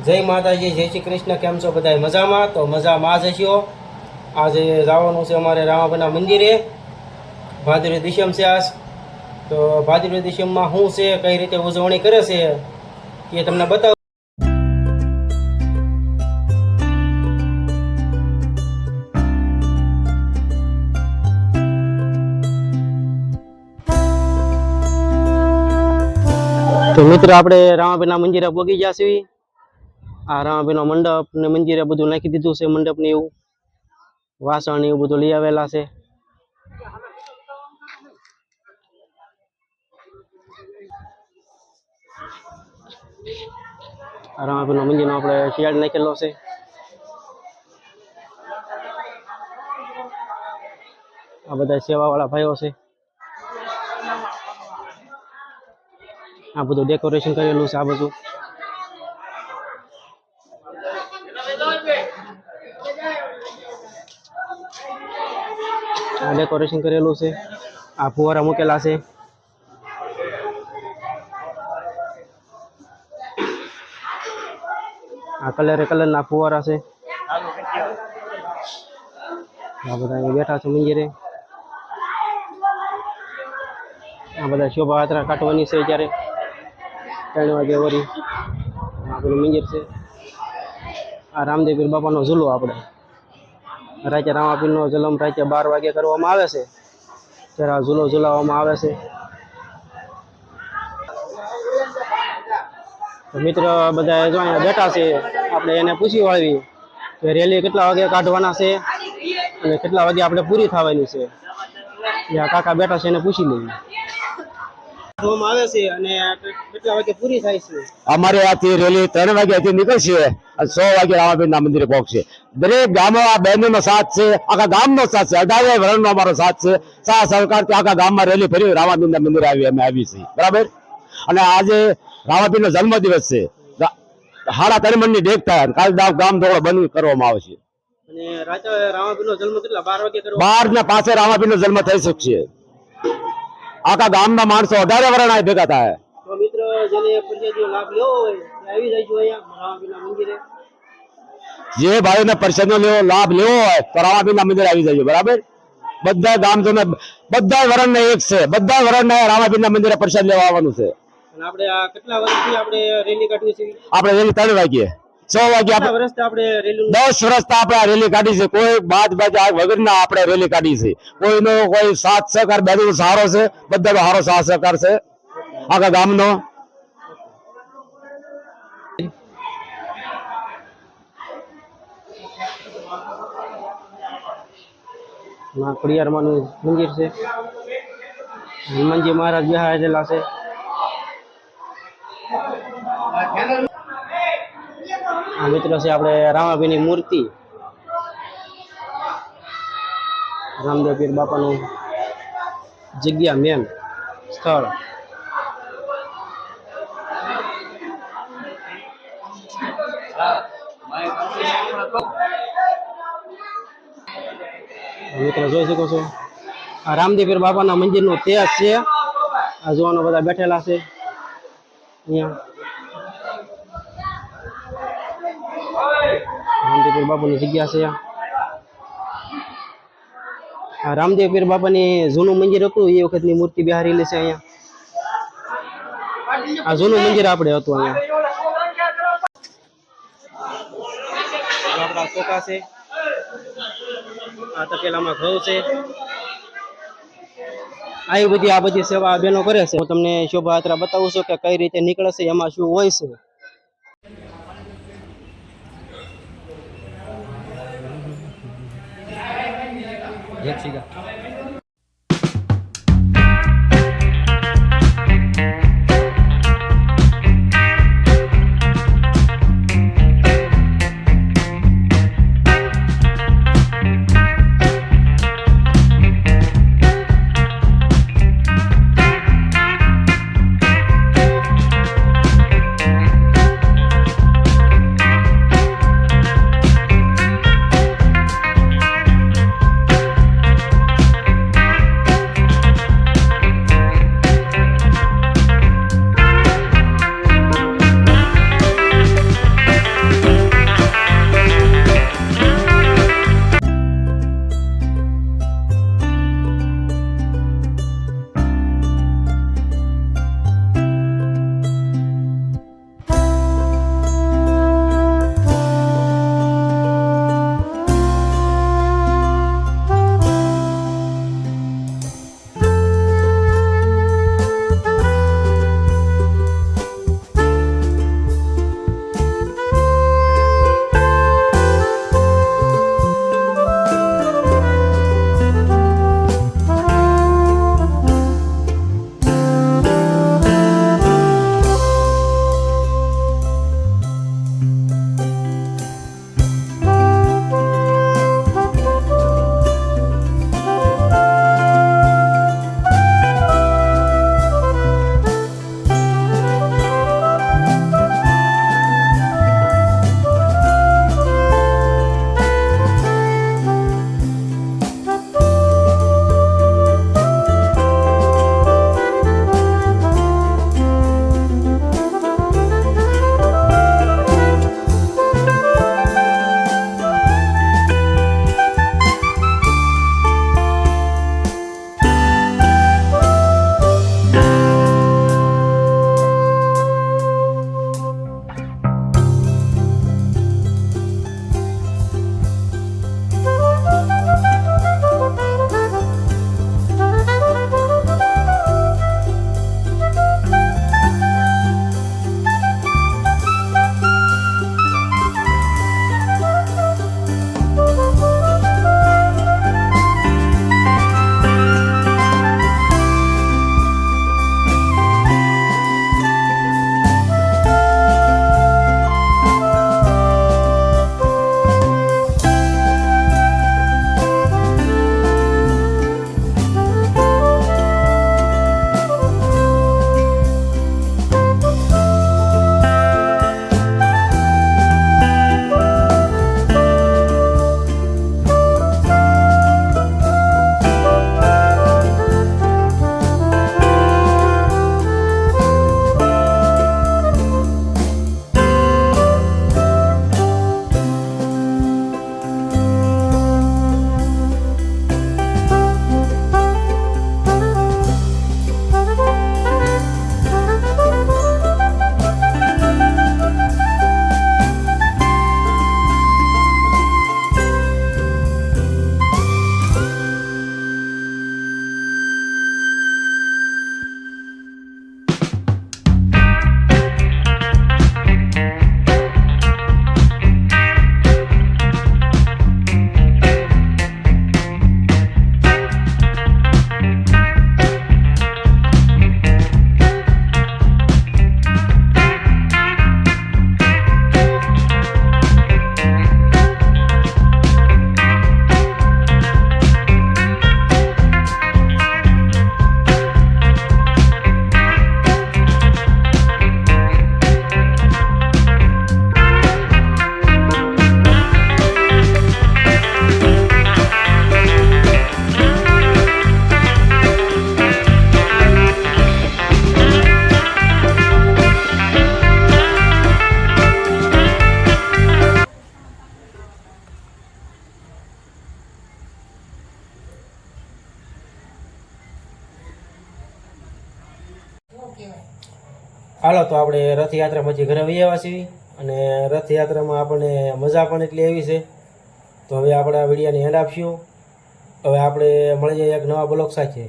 જય માતાજી, જય શ્રી કૃષ્ણ. કેમ છો બધા? મજામાં? તો મજામાં જ હશો. આજે જવાનું છે અમારે રામાભાઈના મંદિરે. ભાદરવી દિસમ છે આજ. તો ભાદરવી દિસમમાં શું છે, કઈ રીતે ઉજવણી કરે છે એ તમને બતાવું. તો મિત્રો આપણે રામાભાઈના મંદિરે પહોંચી ગયા છીએ. આ રામાભાઈનો મંડપ ને મંદિરે બધું નાખી દીધું છે. મંડપ ને એવું વાસણ એવું બધું લઈ આવેલા છે. આ રામાભાઈનો મંદિરનો આપણે શિયાળ નાખેલો છે. આ બધા સેવા વાળા ભાઈઓ છે. આ બધું ડેકોરેશન કરેલું છે. આ બધું ડેકોરેશન કરેલું છે. આ ફુવારા મૂકેલા છે. આ કલરના ફુવારા છે. આ બધા અહીં બેઠા છે મંદિરે. આ બધા શોભાયાત્રા કાઢવાની છે ત્યારે 3 વાગે વળી. આ બધું મંદિર છે. આ રામદેવ પીર બાપાનો ઝૂલો આપણે રાતે રામાપીરનો જન્મ રાતે 12 વાગે કરવામાં આવે છે ત્યારે આ ઝૂલો ઝુલાવવામાં આવે છે. મિત્ર બધા જો અહીંયા બેઠા છે. આપણે એને પૂછી વાળવી કે રેલી કેટલા વાગે કાઢવાના છે અને કેટલા વાગે આપણે પૂરી થવાની છે. ત્યાં કાકા બેઠા છે, એને પૂછી લઈએ. આવે છે અને કેટલા વાગે પૂરી થાય છે? અમારે આથી રેલી 3 વાગ્યાથી નીકળશે અને 100 વાગે રામાપીરના મંદિરે પહોંચશે. દરેક ગામો આ બહેનોનો સાથ છે, આખા ગામનો સાથ છે, 18 વર્ણનો અમારો સાથ છે. સાથ સરકારથી આખા ગામમાં રેલી ફરી રામાપીરના મંદિરે અમે આવી છીએ, બરાબર. અને આજે રામાપીરનો જન્મદિવસ છે. 3:30 મણની ડેક થાય. કાલ ગામ દોડો બંધ કરવામાં આવે છે. અને રાતે રામાપીરનો જન્મ કેટલા 12 વાગે કરવાનો? 12 ને પાછે રામાપીરનો જન્મ થઈ શકશે. આખા ગામના માણસો 18 વર્ણ ભેગા થાય. તો મિત્ર જેને ફરજિયાતનો લાભ લેવો હોય તે આવી જાય છે અહીંયા રામાપીરના મંદિરે. જે ભાઈઓને પરસેદનો લાભ લેવો હોય તો રામાપીરના મંદિરે આવી જાય, બરાબર. બધા ગામજનો બધા વર્ણને એક છે. બધા વર્ણને રામાપીરના મંદિરે પરસેદ લેવા આવવાનું છે. અને આપણે આ કેટલા વર્ષથી આપણે રેલી કાઢવી છે? આપણે રેલી 3 વાગ્યે 100 વાગ્યે કેટલા વર્ષથી આપણે રેલી 10 વર્ષથી આપણે આ રેલી કાઢી છે. કોઈ બાદ વગરના આપણે રેલી કાઢી છે. કોઈનો કોઈ સાથ સહકાર બેનો સારો છે. બધાનો સારો સાથ સહકાર છે આખા ગામનો. ખોડિયારમાંનું મંદિર છે. હનુમાનજી મહારાજ બેહાડેલા છે. આ મિત્રો છે આપણે રામાભાઈની મૂર્તિ. રામદેવ પીર બાપાનું જગ્યા મેન સ્થળ. મિત્રો જોઈ શકો છો આ રામદેવ પીર બાપાના મંદિરનો તેજ છે. આ જોવાનો બધા બેઠેલા છે અહીંયા. રામદેવ પીર બાપાની જગ્યા છે. આ રામદેવ પીર બાપાની જૂનું મંદિર હતું એ વખતની મૂર્તિ બિહારેલી છે અહીંયા. આ જૂનું મંદિર આપણે હતું અહીંયા. આપણા ચોખા છે. આ તપેલામાં ઘઉં છે. આવી બધી આ બધી સેવા બહેનો કરે છે. હું તમને શોભાયાત્રા બતાવું છું કે કઈ રીતે નીકળે છે, એમાં શું હોય છે. હાલો તો આપણે રથયાત્રામાંથી ઘરે વહી આવ્યા છીએ અને રથયાત્રામાં આપણને મજા પણ એટલી આવી છે. તો હવે આપણે આ વિડીયોને એન્ડ આપશું. હવે આપણે મળી જઈએ એક નવા બ્લોગ સાથે.